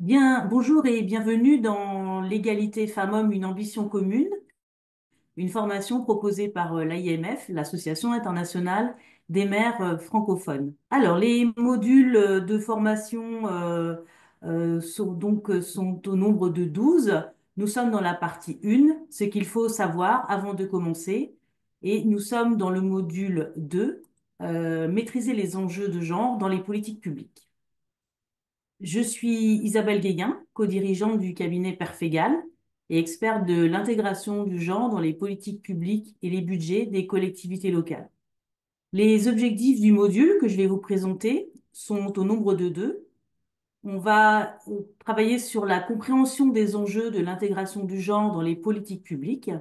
Bien, bonjour et bienvenue dans l'égalité femmes-hommes, une ambition commune, une formation proposée par l'AIMF, l'Association internationale des mères francophones. Alors, les modules de formation sont au nombre de 12. Nous sommes dans la partie 1, ce qu'il faut savoir avant de commencer, et nous sommes dans le module 2, maîtriser les enjeux de genre dans les politiques publiques. Je suis Isabelle Guéguin, co-dirigeante du cabinet Perfégal et experte de l'intégration du genre dans les politiques publiques et les budgets des collectivités locales. Les objectifs du module que je vais vous présenter sont au nombre de deux. On va travailler sur la compréhension des enjeux de l'intégration du genre dans les politiques publiques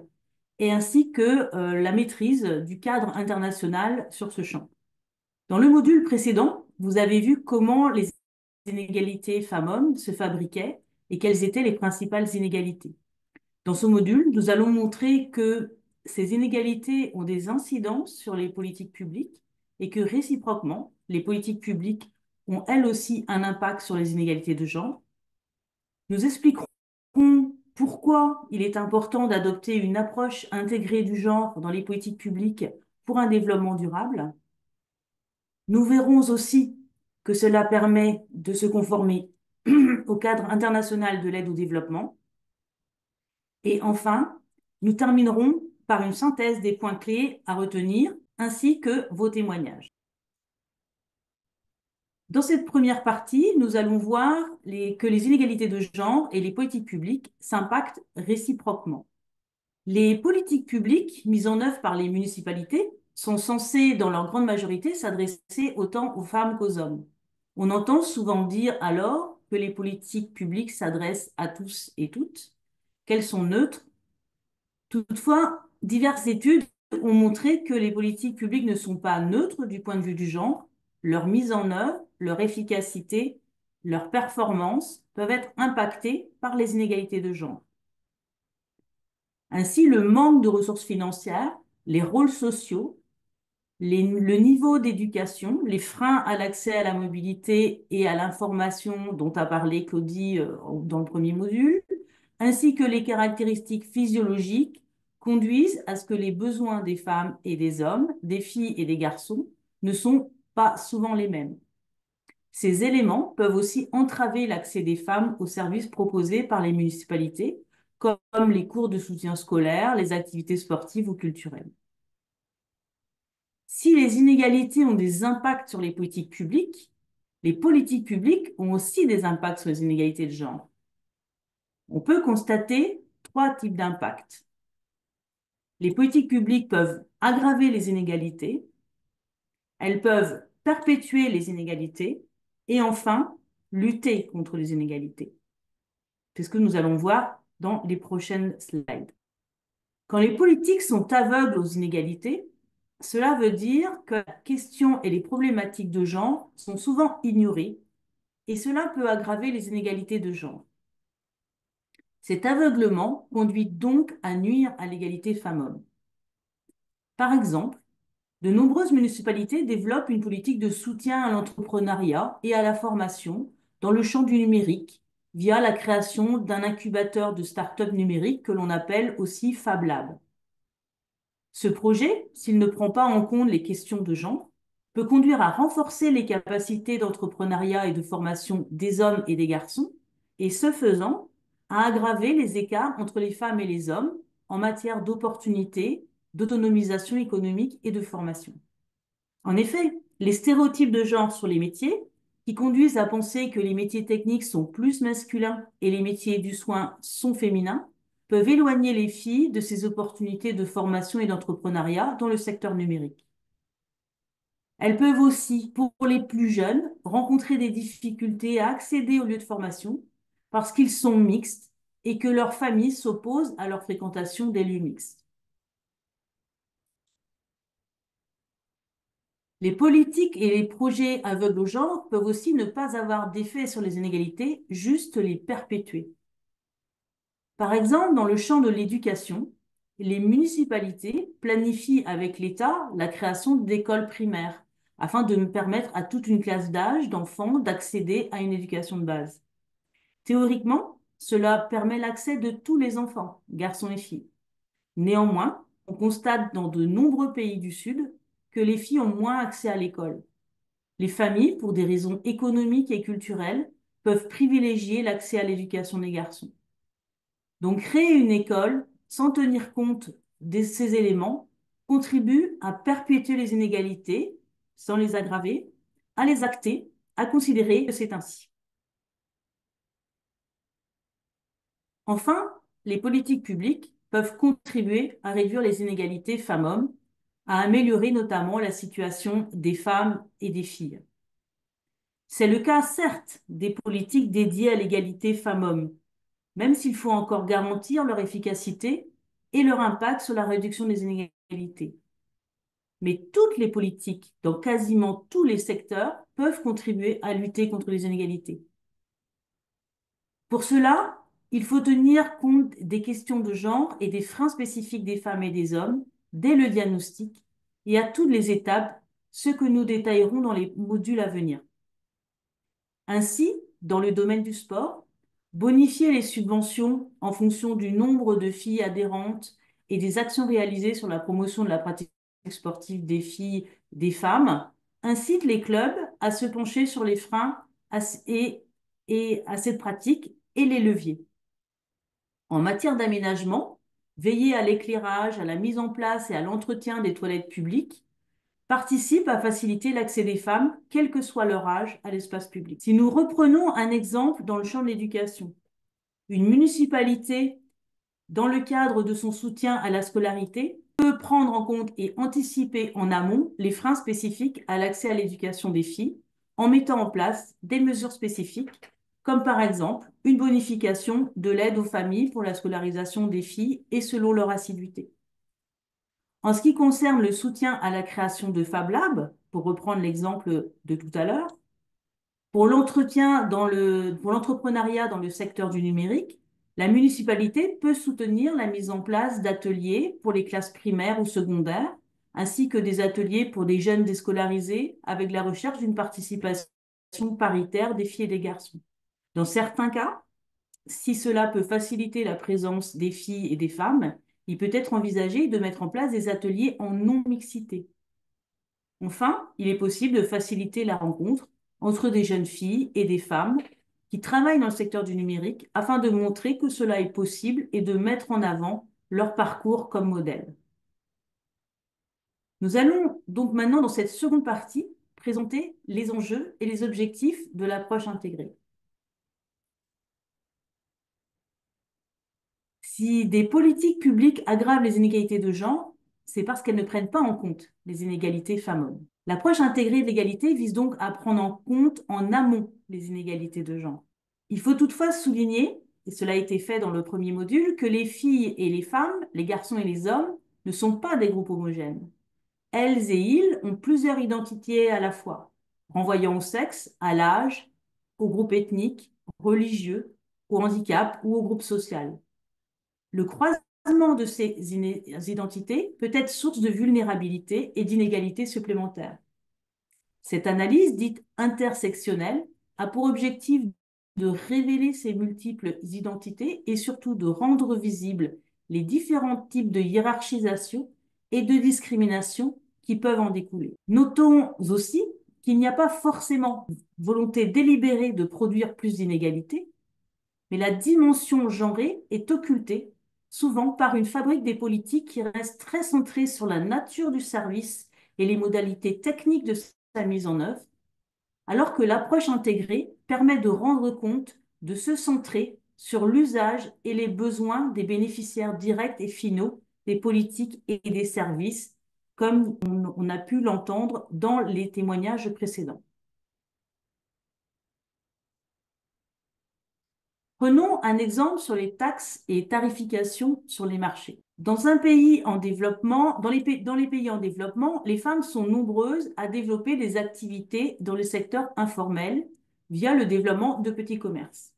et ainsi que la maîtrise du cadre international sur ce champ. Dans le module précédent, vous avez vu comment les inégalités femmes-hommes se fabriquaient et quelles étaient les principales inégalités. Dans ce module, nous allons montrer que ces inégalités ont des incidences sur les politiques publiques et que réciproquement, les politiques publiques ont elles aussi un impact sur les inégalités de genre. Nous expliquerons pourquoi il est important d'adopter une approche intégrée du genre dans les politiques publiques pour un développement durable. Nous verrons aussi que cela permet de se conformer au cadre international de l'aide au développement. Et enfin, nous terminerons par une synthèse des points clés à retenir ainsi que vos témoignages. Dans cette première partie, nous allons voir que les inégalités de genre et les politiques publiques s'impactent réciproquement. Les politiques publiques mises en œuvre par les municipalités sont censées, dans leur grande majorité, s'adresser autant aux femmes qu'aux hommes. On entend souvent dire alors que les politiques publiques s'adressent à tous et toutes, qu'elles sont neutres. Toutefois, diverses études ont montré que les politiques publiques ne sont pas neutres du point de vue du genre. Leur mise en œuvre, leur efficacité, leur performance peuvent être impactées par les inégalités de genre. Ainsi, le manque de ressources financières, les rôles sociaux, le niveau d'éducation, les freins à l'accès à la mobilité et à l'information dont a parlé Claudie dans le premier module, ainsi que les caractéristiques physiologiques conduisent à ce que les besoins des femmes et des hommes, des filles et des garçons ne sont pas souvent les mêmes. Ces éléments peuvent aussi entraver l'accès des femmes aux services proposés par les municipalités, comme les cours de soutien scolaire, les activités sportives ou culturelles. Si les inégalités ont des impacts sur les politiques publiques ont aussi des impacts sur les inégalités de genre. On peut constater trois types d'impacts. Les politiques publiques peuvent aggraver les inégalités, elles peuvent perpétuer les inégalités et enfin lutter contre les inégalités. C'est ce que nous allons voir dans les prochaines slides. Quand les politiques sont aveugles aux inégalités, cela veut dire que la question et les problématiques de genre sont souvent ignorées et cela peut aggraver les inégalités de genre. Cet aveuglement conduit donc à nuire à l'égalité femmes-hommes. Par exemple, de nombreuses municipalités développent une politique de soutien à l'entrepreneuriat et à la formation dans le champ du numérique via la création d'un incubateur de start-up numérique que l'on appelle aussi Fab Lab. Ce projet, s'il ne prend pas en compte les questions de genre, peut conduire à renforcer les capacités d'entrepreneuriat et de formation des hommes et des garçons, et ce faisant, à aggraver les écarts entre les femmes et les hommes en matière d'opportunités, d'autonomisation économique et de formation. En effet, les stéréotypes de genre sur les métiers, qui conduisent à penser que les métiers techniques sont plus masculins et les métiers du soin sont féminins, peuvent éloigner les filles de ces opportunités de formation et d'entrepreneuriat dans le secteur numérique. Elles peuvent aussi, pour les plus jeunes, rencontrer des difficultés à accéder aux lieux de formation parce qu'ils sont mixtes et que leur famille s'oppose à leur fréquentation des lieux mixtes. Les politiques et les projets aveugles au genre peuvent aussi ne pas avoir d'effet sur les inégalités, juste les perpétuer. Par exemple, dans le champ de l'éducation, les municipalités planifient avec l'État la création d'écoles primaires afin de permettre à toute une classe d'âge d'enfants d'accéder à une éducation de base. Théoriquement, cela permet l'accès de tous les enfants, garçons et filles. Néanmoins, on constate dans de nombreux pays du Sud que les filles ont moins accès à l'école. Les familles, pour des raisons économiques et culturelles, peuvent privilégier l'accès à l'éducation des garçons. Donc, créer une école sans tenir compte de ces éléments contribue à perpétuer les inégalités, sans les aggraver, à les acter, à considérer que c'est ainsi. Enfin, les politiques publiques peuvent contribuer à réduire les inégalités femmes-hommes, à améliorer notamment la situation des femmes et des filles. C'est le cas, certes, des politiques dédiées à l'égalité femmes-hommes, même s'il faut encore garantir leur efficacité et leur impact sur la réduction des inégalités. Mais toutes les politiques, dans quasiment tous les secteurs, peuvent contribuer à lutter contre les inégalités. Pour cela, il faut tenir compte des questions de genre et des freins spécifiques des femmes et des hommes dès le diagnostic et à toutes les étapes, ce que nous détaillerons dans les modules à venir. Ainsi, dans le domaine du sport, bonifier les subventions en fonction du nombre de filles adhérentes et des actions réalisées sur la promotion de la pratique sportive des filles, des femmes, incite les clubs à se pencher sur les freins et à cette pratique et les leviers. En matière d'aménagement, veiller à l'éclairage, à la mise en place et à l'entretien des toilettes publiques participe à faciliter l'accès des femmes, quel que soit leur âge, à l'espace public. Si nous reprenons un exemple dans le champ de l'éducation, une municipalité, dans le cadre de son soutien à la scolarité, peut prendre en compte et anticiper en amont les freins spécifiques à l'accès à l'éducation des filles en mettant en place des mesures spécifiques, comme par exemple une bonification de l'aide aux familles pour la scolarisation des filles et selon leur assiduité. En ce qui concerne le soutien à la création de Fab Lab, pour reprendre l'exemple de tout à l'heure, pour l'entrepreneuriat dans le secteur du numérique, la municipalité peut soutenir la mise en place d'ateliers pour les classes primaires ou secondaires, ainsi que des ateliers pour des jeunes déscolarisés avec la recherche d'une participation paritaire des filles et des garçons. Dans certains cas, si cela peut faciliter la présence des filles et des femmes, il peut être envisagé de mettre en place des ateliers en non-mixité. Enfin, il est possible de faciliter la rencontre entre des jeunes filles et des femmes qui travaillent dans le secteur du numérique afin de montrer que cela est possible et de mettre en avant leur parcours comme modèle. Nous allons donc maintenant, dans cette seconde partie, présenter les enjeux et les objectifs de l'approche intégrée. Si des politiques publiques aggravent les inégalités de genre, c'est parce qu'elles ne prennent pas en compte les inégalités femmes-hommes. L'approche intégrée de l'égalité vise donc à prendre en compte en amont les inégalités de genre. Il faut toutefois souligner, et cela a été fait dans le premier module, que les filles et les femmes, les garçons et les hommes, ne sont pas des groupes homogènes. Elles et ils ont plusieurs identités à la fois, renvoyant au sexe, à l'âge, au groupe ethnique, religieux, au handicap ou au groupe social. Le croisement de ces identités peut être source de vulnérabilité et d'inégalités supplémentaires. Cette analyse dite intersectionnelle a pour objectif de révéler ces multiples identités et surtout de rendre visibles les différents types de hiérarchisation et de discrimination qui peuvent en découler. Notons aussi qu'il n'y a pas forcément volonté délibérée de produire plus d'inégalités, mais la dimension genrée est occultée souvent par une fabrique des politiques qui reste très centrée sur la nature du service et les modalités techniques de sa mise en œuvre, alors que l'approche intégrée permet de rendre compte, de se centrer sur l'usage et les besoins des bénéficiaires directs et finaux des politiques et des services, comme on a pu l'entendre dans les témoignages précédents. Prenons un exemple sur les taxes et tarifications sur les marchés. Dans un pays en développement, dans les pays en développement, les femmes sont nombreuses à développer des activités dans le secteur informel via le développement de petits commerces.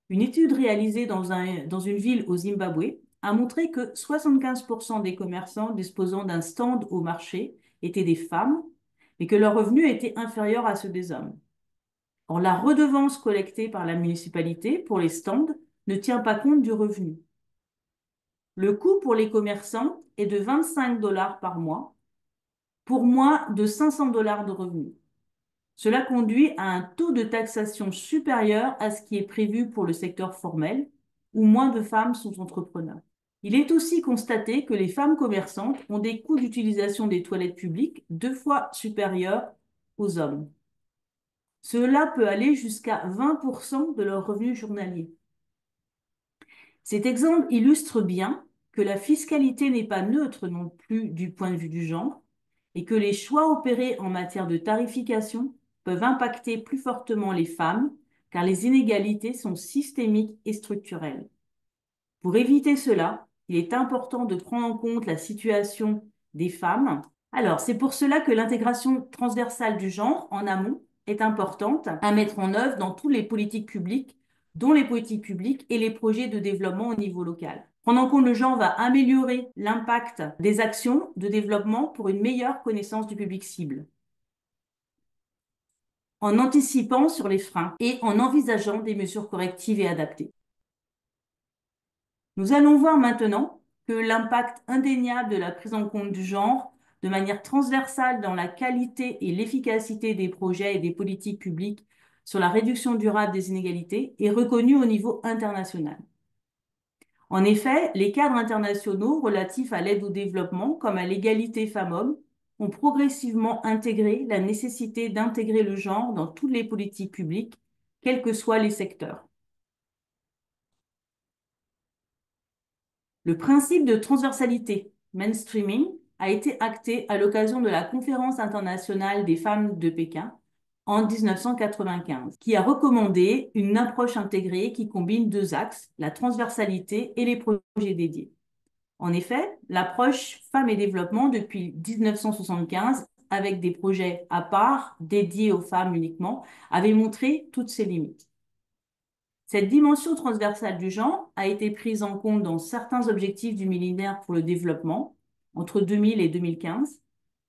Une étude réalisée dans une ville au Zimbabwe a montré que 75% des commerçants disposant d'un stand au marché étaient des femmes et que leurs revenus étaient inférieurs à ceux des hommes. Or, la redevance collectée par la municipalité pour les stands ne tient pas compte du revenu. Le coût pour les commerçants est de 25 dollars par mois pour moins de 500 dollars de revenus. Cela conduit à un taux de taxation supérieur à ce qui est prévu pour le secteur formel, où moins de femmes sont entrepreneurs. Il est aussi constaté que les femmes commerçantes ont des coûts d'utilisation des toilettes publiques 2 fois supérieurs aux hommes. Cela peut aller jusqu'à 20% de leur revenu journalier. Cet exemple illustre bien que la fiscalité n'est pas neutre non plus du point de vue du genre et que les choix opérés en matière de tarification peuvent impacter plus fortement les femmes car les inégalités sont systémiques et structurelles. Pour éviter cela, il est important de prendre en compte la situation des femmes. Alors, c'est pour cela que l'intégration transversale du genre en amont est importante à mettre en œuvre dans toutes les politiques publiques, dont les politiques publiques et les projets de développement au niveau local. Prendre en compte le genre va améliorer l'impact des actions de développement pour une meilleure connaissance du public cible, en anticipant sur les freins et en envisageant des mesures correctives et adaptées. Nous allons voir maintenant que l'impact indéniable de la prise en compte du genre de manière transversale dans la qualité et l'efficacité des projets et des politiques publiques sur la réduction durable des inégalités est reconnu au niveau international. En effet, les cadres internationaux relatifs à l'aide au développement comme à l'égalité femmes-hommes ont progressivement intégré la nécessité d'intégrer le genre dans toutes les politiques publiques, quels que soient les secteurs. Le principe de transversalité, mainstreaming, a été acté à l'occasion de la Conférence internationale des femmes de Pékin en 1995, qui a recommandé une approche intégrée qui combine 2 axes, la transversalité et les projets dédiés. En effet, l'approche femmes et développement depuis 1975, avec des projets à part, dédiés aux femmes uniquement, avait montré toutes ses limites. Cette dimension transversale du genre a été prise en compte dans certains objectifs du millénaire pour le développement entre 2000 et 2015,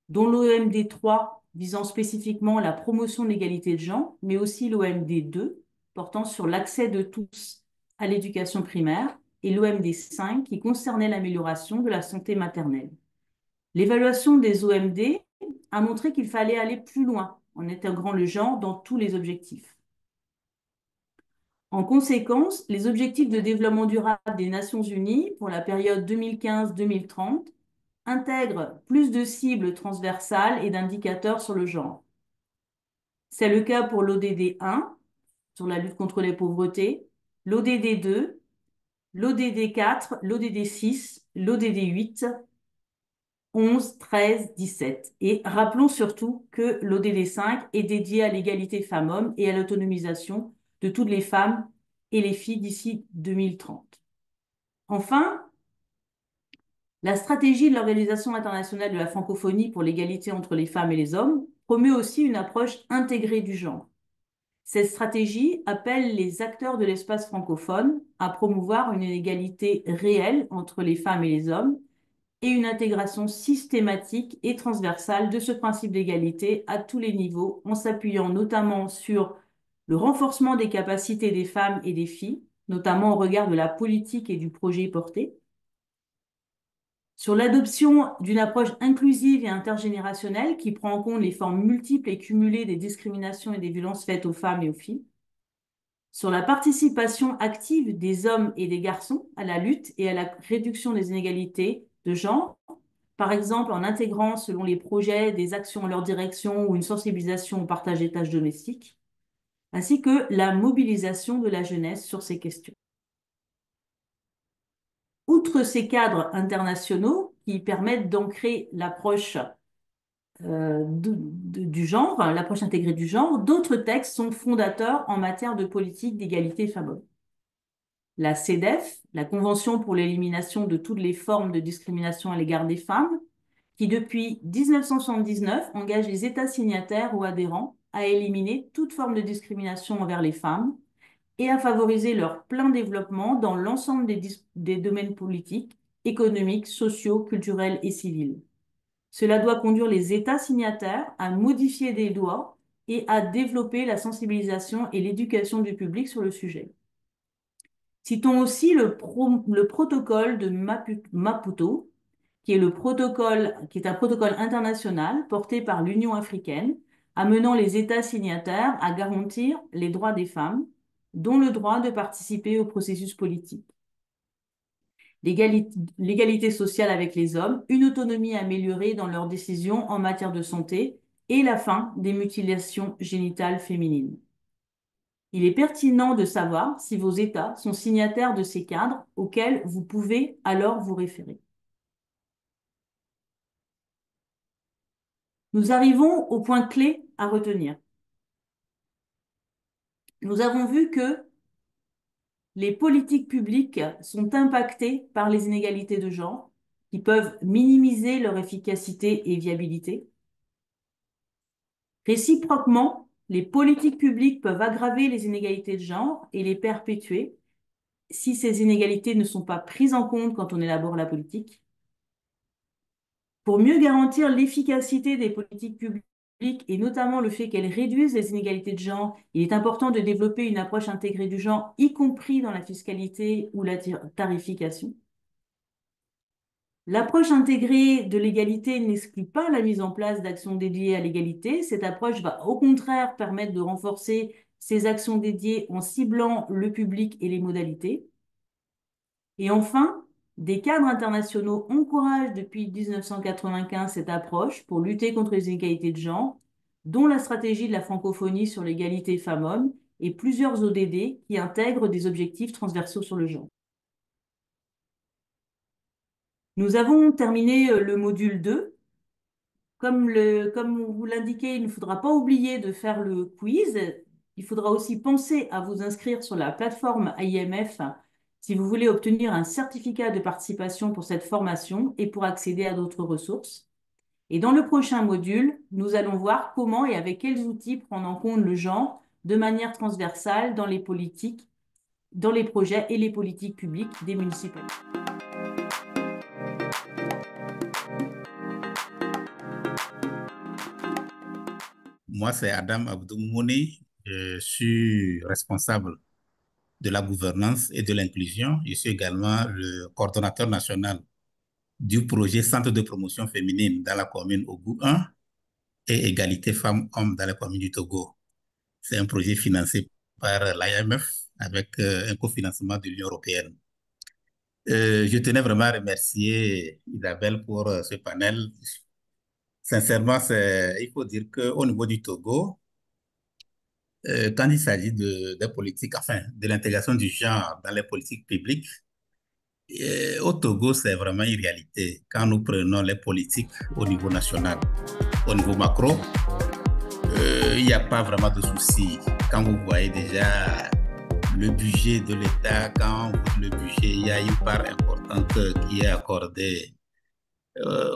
dont l'OMD 3 visant spécifiquement la promotion de l'égalité de genre, mais aussi l'OMD 2 portant sur l'accès de tous à l'éducation primaire et l'OMD 5 qui concernait l'amélioration de la santé maternelle. L'évaluation des OMD a montré qu'il fallait aller plus loin en intégrant le genre dans tous les objectifs. En conséquence, les objectifs de développement durable des Nations Unies pour la période 2015-2030 intègrent plus de cibles transversales et d'indicateurs sur le genre. C'est le cas pour l'ODD 1, sur la lutte contre les pauvretés, l'ODD 2, l'ODD 4, l'ODD 6, l'ODD 8, 11, 13, 17. Et rappelons surtout que l'ODD 5 est dédié à l'égalité femmes-hommes et à l'autonomisation de toutes les femmes et les filles d'ici 2030. Enfin, la stratégie de l'Organisation internationale de la francophonie pour l'égalité entre les femmes et les hommes promeut aussi une approche intégrée du genre. Cette stratégie appelle les acteurs de l'espace francophone à promouvoir une égalité réelle entre les femmes et les hommes et une intégration systématique et transversale de ce principe d'égalité à tous les niveaux, en s'appuyant notamment sur le renforcement des capacités des femmes et des filles, notamment au regard de la politique et du projet porté, sur l'adoption d'une approche inclusive et intergénérationnelle qui prend en compte les formes multiples et cumulées des discriminations et des violences faites aux femmes et aux filles, sur la participation active des hommes et des garçons à la lutte et à la réduction des inégalités de genre, par exemple en intégrant selon les projets des actions en leur direction ou une sensibilisation au partage des tâches domestiques, ainsi que la mobilisation de la jeunesse sur ces questions. Outre ces cadres internationaux qui permettent d'ancrer l'approche du genre, l'approche intégrée du genre, d'autres textes sont fondateurs en matière de politique d'égalité femmes-hommes. La CEDEF, la Convention pour l'élimination de toutes les formes de discrimination à l'égard des femmes, qui depuis 1979 engage les États signataires ou adhérents à éliminer toute forme de discrimination envers les femmes et à favoriser leur plein développement dans l'ensemble des domaines politiques, économiques, sociaux, culturels et civils. Cela doit conduire les États signataires à modifier des lois et à développer la sensibilisation et l'éducation du public sur le sujet. Citons aussi le protocole de Maputo, qui est un protocole international porté par l'Union africaine, amenant les États signataires à garantir les droits des femmes, dont le droit de participer au processus politique. L'égalité sociale avec les hommes, une autonomie améliorée dans leurs décisions en matière de santé et la fin des mutilations génitales féminines. Il est pertinent de savoir si vos États sont signataires de ces cadres auxquels vous pouvez alors vous référer. Nous arrivons au point clé à retenir. Nous avons vu que les politiques publiques sont impactées par les inégalités de genre, qui peuvent minimiser leur efficacité et viabilité. Réciproquement, les politiques publiques peuvent aggraver les inégalités de genre et les perpétuer si ces inégalités ne sont pas prises en compte quand on élabore la politique. Pour mieux garantir l'efficacité des politiques publiques et notamment le fait qu'elles réduisent les inégalités de genre, il est important de développer une approche intégrée du genre, y compris dans la fiscalité ou la tarification. L'approche intégrée de l'égalité n'exclut pas la mise en place d'actions dédiées à l'égalité. Cette approche va au contraire permettre de renforcer ces actions dédiées en ciblant le public et les modalités. Et enfin, des cadres internationaux encouragent depuis 1995 cette approche pour lutter contre les inégalités de genre, dont la stratégie de la francophonie sur l'égalité femmes-hommes et plusieurs ODD qui intègrent des objectifs transversaux sur le genre. Nous avons terminé le module 2. Comme on vous l'indiquait, il ne faudra pas oublier de faire le quiz. Il faudra aussi penser à vous inscrire sur la plateforme IMF si vous voulez obtenir un certificat de participation pour cette formation et pour accéder à d'autres ressources. Et dans le prochain module, nous allons voir comment et avec quels outils prendre en compte le genre de manière transversale dans les politiques, dans les projets et les politiques publiques des municipalités. Moi, c'est Adam Abdoumouni. Je suis responsable de la gouvernance et de l'inclusion. Je suis également le coordonnateur national du projet Centre de promotion féminine dans la commune Ogu 1 et Égalité femmes-hommes dans la commune du Togo. C'est un projet financé par l'IMF avec un cofinancement de l'Union européenne. Je tenais vraiment à remercier Isabelle pour ce panel. Sincèrement, il faut dire qu'au niveau du Togo, quand il s'agit des politiques, enfin, de l'intégration du genre dans les politiques publiques, au Togo, c'est vraiment une réalité. Quand nous prenons les politiques au niveau national, au niveau macro, il n'y a pas vraiment de soucis. Quand vous voyez déjà le budget de l'État, le budget, il y a une part importante qui est accordée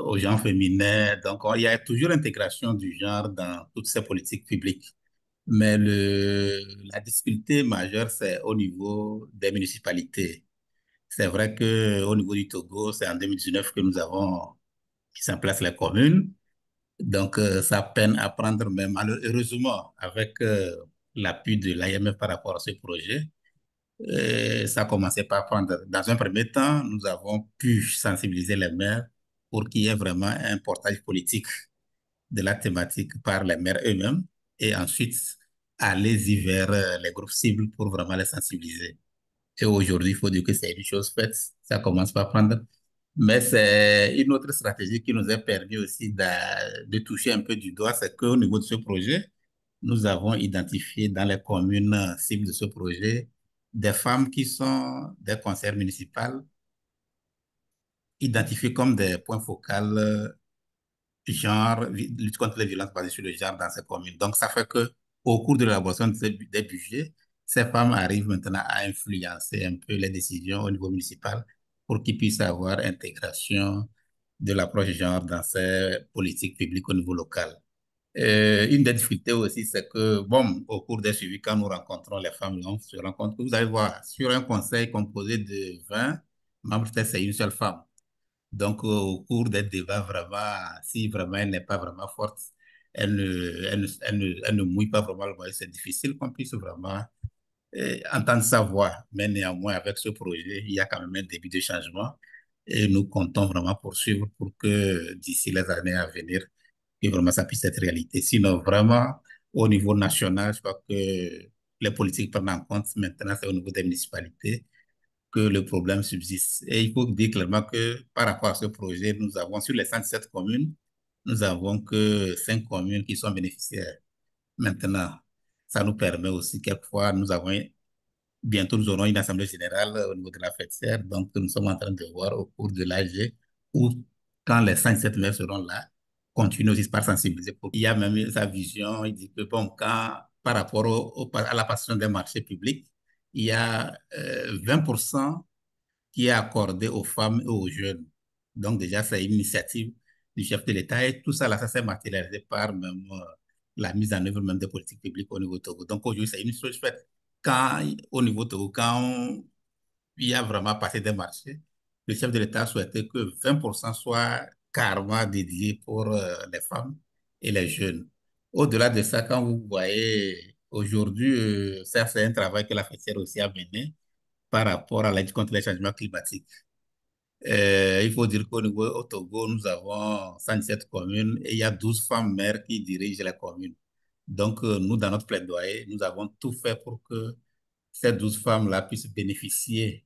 aux gens féminins. Donc, il y a toujours l'intégration du genre dans toutes ces politiques publiques. Mais la difficulté majeure, c'est au niveau des municipalités. C'est vrai qu'au niveau du Togo, c'est en 2019 que nous avons mis en place les communes. Donc, ça peine à prendre, mais malheureusement, avec l'appui de l'IMF par rapport à ce projet, ça a commencé par prendre. Dans un premier temps, nous avons pu sensibiliser les maires pour qu'il y ait vraiment un portage politique de la thématique par les maires eux-mêmes et ensuite aller-y vers les groupes cibles pour vraiment les sensibiliser. Et aujourd'hui, il faut dire que c'est une chose faite, ça commence par prendre. Mais c'est une autre stratégie qui nous a permis aussi de toucher un peu du doigt, c'est qu'au niveau de ce projet, nous avons identifié dans les communes cibles de ce projet des femmes qui sont des conseillers municipaux identifiées comme des points focaux genre, lutte contre les violences basées sur le genre dans ces communes. Donc, ça fait que au cours de l'élaboration des budgets, ces femmes arrivent maintenant à influencer un peu les décisions au niveau municipal pour qu'ils puissent avoir intégration de l'approche genre dans ces politiques publiques au niveau local. Une des difficultés aussi, c'est que, bon, au cours des suivis, quand nous rencontrons les femmes, on se rend compte que vous allez voir, sur un conseil composé de 20 membres, peut-être c'est une seule femme. Donc, au cours des débats, vraiment, si vraiment elle n'est pas vraiment forte, elle ne mouille pas vraiment le maillot. C'est difficile qu'on puisse vraiment entendre sa voix. Mais néanmoins, avec ce projet, il y a quand même un début de changement et nous comptons vraiment poursuivre pour que d'ici les années à venir, que vraiment ça puisse être réalité. Sinon, vraiment, au niveau national, je crois que les politiques prennent en compte maintenant, c'est au niveau des municipalités que le problème subsiste. Et il faut dire clairement que par rapport à ce projet, nous avons sur les 107 communes, nous avons que 5 communes qui sont bénéficiaires. Maintenant, ça nous permet aussi, quelquefois, bientôt nous aurons une assemblée générale au niveau de la FEDSER, donc nous sommes en train de voir au cours de l'AG où, quand les 107 maires seront là, continuer aussi par sensibiliser. Il y a même sa vision, il dit que bon, par rapport à la passation des marchés publics, il y a 20% qui est accordé aux femmes et aux jeunes. Donc déjà, c'est une initiative du chef de l'État et tout ça, là, ça s'est matérialisé par même la mise en œuvre même des politiques publiques au niveau de Togo. Donc aujourd'hui, c'est une chose faite. Au niveau de Togo, il y a vraiment passé des marchés, le chef de l'État souhaitait que 20% soit carrément dédié pour les femmes et les jeunes. Au-delà de ça, quand vous voyez aujourd'hui, ça c'est un travail que la FEDSER aussi a mené par rapport à la lutte contre les changements climatiques. Il faut dire qu'au niveau au Togo, nous avons 117 communes et il y a 12 femmes maires qui dirigent les communes. Donc, nous, dans notre plaidoyer, nous avons tout fait pour que ces 12 femmes-là puissent bénéficier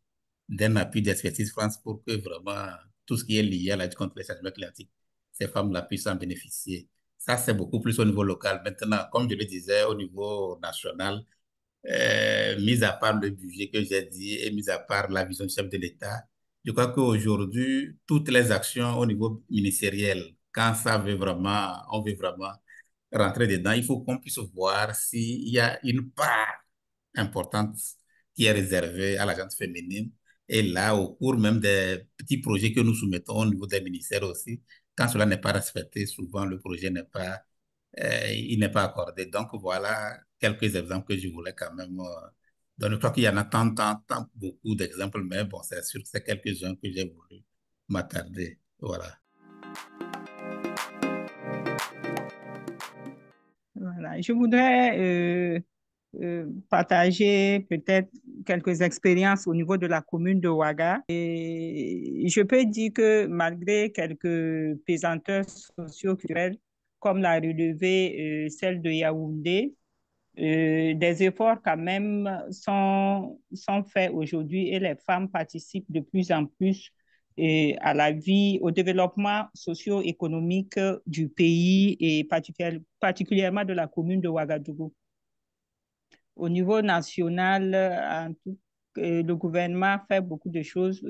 d'un appui d'Expertise France pour que vraiment tout ce qui est lié à la lutte contre les changements climatiques, ces femmes-là puissent en bénéficier. Ça, c'est beaucoup plus au niveau local. Maintenant, comme je le disais, au niveau national, mis à part le budget que j'ai dit et mis à part la vision du chef de l'État, je crois qu'aujourd'hui, toutes les actions au niveau ministériel, quand on veut vraiment rentrer dedans, il faut qu'on puisse voir s'il y a une part importante qui est réservée à la gente féminine. Et là, au cours même des petits projets que nous soumettons au niveau des ministères aussi, quand cela n'est pas respecté, souvent le projet il n'est pas accordé. Donc voilà quelques exemples que je voulais quand même donner. Je crois qu'il y en a tant, beaucoup d'exemples, mais bon, c'est sûr que c'est quelques-uns que j'ai voulu m'attarder. Voilà. Voilà. Je voudrais partager peut-être quelques expériences au niveau de la commune de Ouaga. Et je peux dire que malgré quelques pesanteurs socioculturelles, comme l'a relevé celle de Yaoundé, des efforts quand même sont faits aujourd'hui et les femmes participent de plus en plus à la vie, au développement socio-économique du pays et particulièrement de la commune de Ouagadougou. Au niveau national, le gouvernement fait beaucoup de choses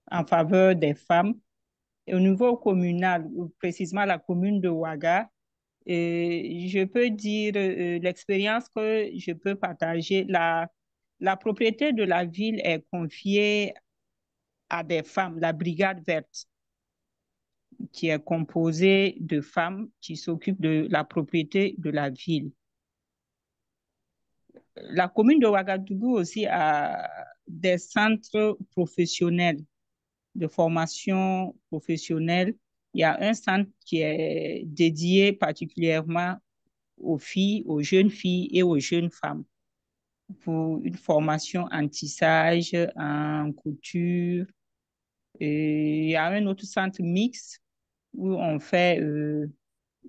en faveur des femmes. Et au niveau communal, précisément la commune de Ouaga, je peux dire l'expérience que je peux partager. La propriété de la ville est confiée à des femmes, la brigade verte, qui est composée de femmes qui s'occupent de la propriété de la ville. La commune de Ouagadougou aussi a des centres professionnels de formation professionnelle. Il y a un centre qui est dédié particulièrement aux filles, aux jeunes filles et aux jeunes femmes pour une formation en tissage, en couture. Et il y a un autre centre mixte où on fait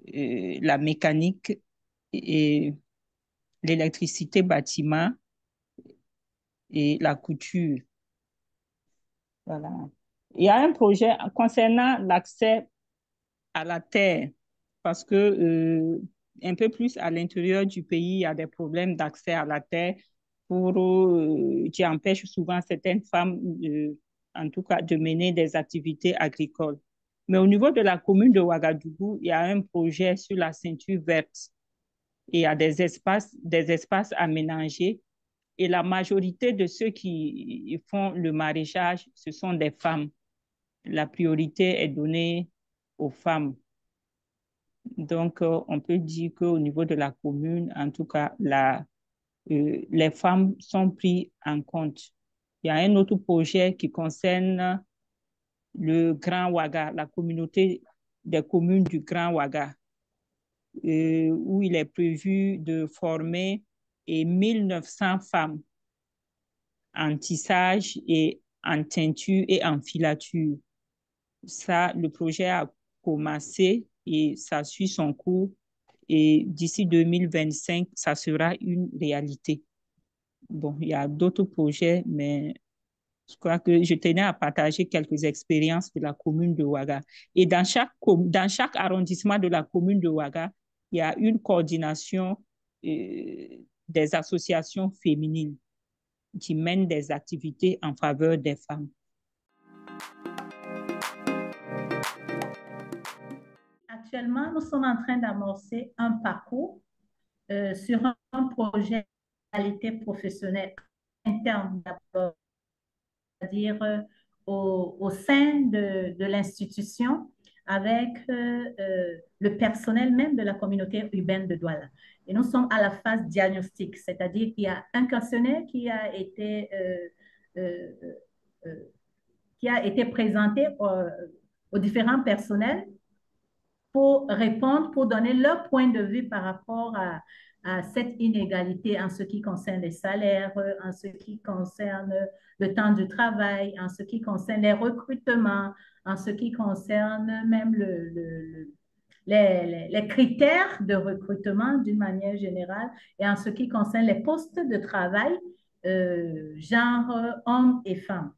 la mécanique et l'électricité bâtiment et la couture. Voilà. Il y a un projet concernant l'accès à la terre parce que un peu plus à l'intérieur du pays, il y a des problèmes d'accès à la terre qui empêchent souvent certaines femmes, en tout cas, de mener des activités agricoles. Mais au niveau de la commune de Ouagadougou, il y a un projet sur la ceinture verte et il y a des espaces aménagés. Et la majorité de ceux qui font le maraîchage, ce sont des femmes. La priorité est donnée aux femmes. Donc, on peut dire qu'au niveau de la commune, en tout cas, les femmes sont prises en compte. Il y a un autre projet qui concerne le Grand Ouaga, la communauté des communes du Grand Ouaga. où il est prévu de former 1900 femmes en tissage et en teinture et en filature. Ça, le projet a commencé et ça suit son cours. Et d'ici 2025, ça sera une réalité. Bon, il y a d'autres projets, mais je crois que je tenais à partager quelques expériences de la commune de Ouaga. Et dans chaque arrondissement de la commune de Ouaga, il y a une coordination des associations féminines qui mènent des activités en faveur des femmes. Actuellement, nous sommes en train d'amorcer un parcours sur un projet de qualité professionnelle interne d'abord, c'est-à-dire au sein de l'institution avec le personnel même de la communauté urbaine de Douala. Et nous sommes à la phase diagnostique, c'est-à-dire qu'il y a un questionnaire qui a été présenté aux différents personnels pour répondre, pour donner leur point de vue par rapport à cette inégalité en ce qui concerne les salaires, en ce qui concerne le temps de travail, en ce qui concerne les recrutements, en ce qui concerne même les critères de recrutement d'une manière générale et en ce qui concerne les postes de travail, genre hommes et femmes.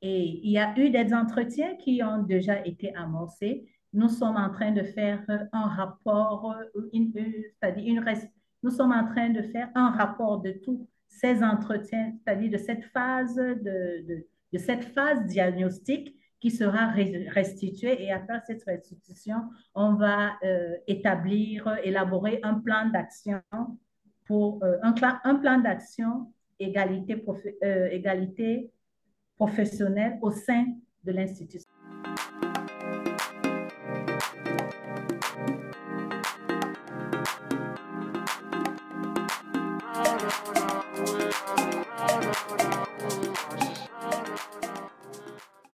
Et il y a eu des entretiens qui ont déjà été amorcés. Nous sommes en train de faire un rapport, c'est-à-dire nous sommes en train de faire un rapport de tous ces entretiens, c'est-à-dire de cette phase diagnostique qui sera restituée. Et après cette restitution, on va élaborer un plan d'action pour un plan d'action égalité professionnelle au sein de l'institution.